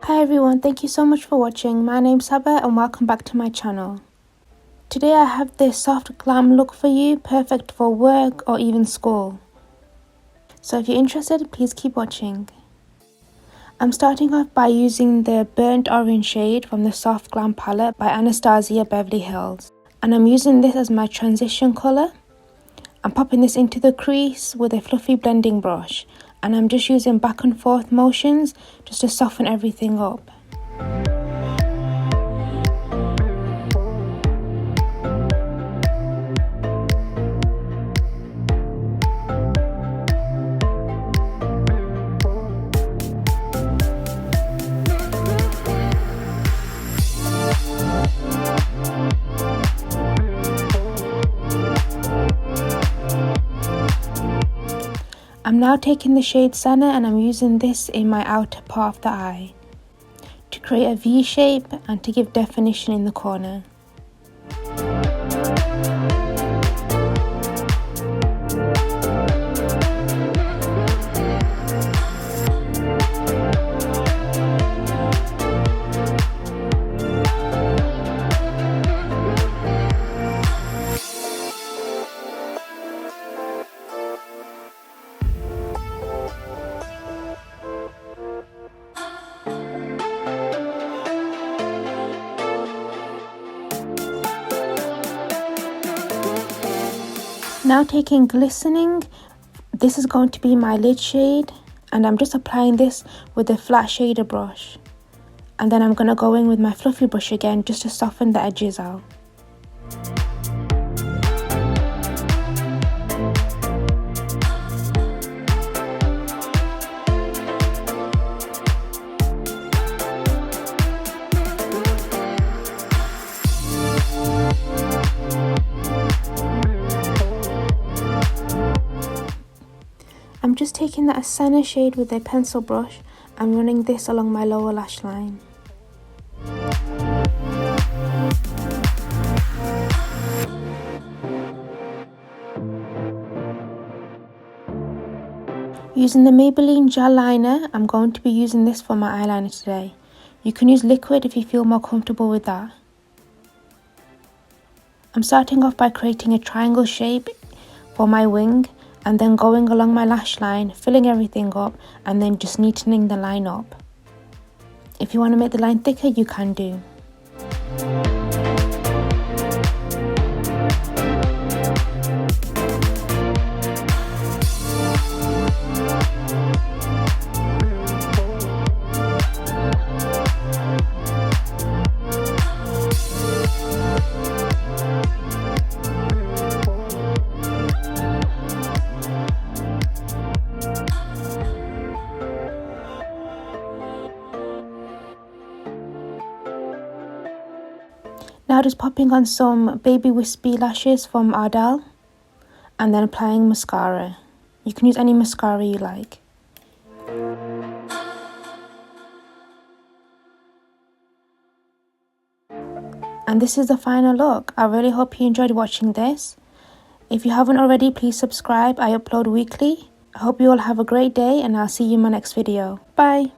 Hi everyone, thank you so much for watching. My name's Saba and welcome back to my channel. Today I have this soft glam look for you, perfect for work or even school. So if you're interested, please keep watching. I'm starting off by using the burnt orange shade from the Soft Glam palette by Anastasia Beverly Hills. And I'm using this as my transition colour. I'm popping this into the crease with a fluffy blending brush. And I'm just using back and forth motions just to soften everything up. I'm now taking the shade Senna and I'm using this in my outer part of the eye to create a V shape and to give definition in the corner. Now taking Glistening, this is going to be my lid shade and I'm just applying this with a flat shader brush. And then I'm going to go in with my fluffy brush again just to soften the edges out. I'm just taking that Senna shade with a pencil brush and running this along my lower lash line. Using the Maybelline gel liner, I'm going to be using this for my eyeliner today. You can use liquid if you feel more comfortable with that. I'm starting off by creating a triangle shape for my wing and then going along my lash line, filling everything up and then just neatening the line up. If you want to make the line thicker, you can do. Now just popping on some baby wispy lashes from Ardell and then applying mascara. You can use any mascara you like. And this is the final look. I really hope you enjoyed watching this. If you haven't already, please subscribe. I upload weekly. I hope you all have a great day and I'll see you in my next video. Bye!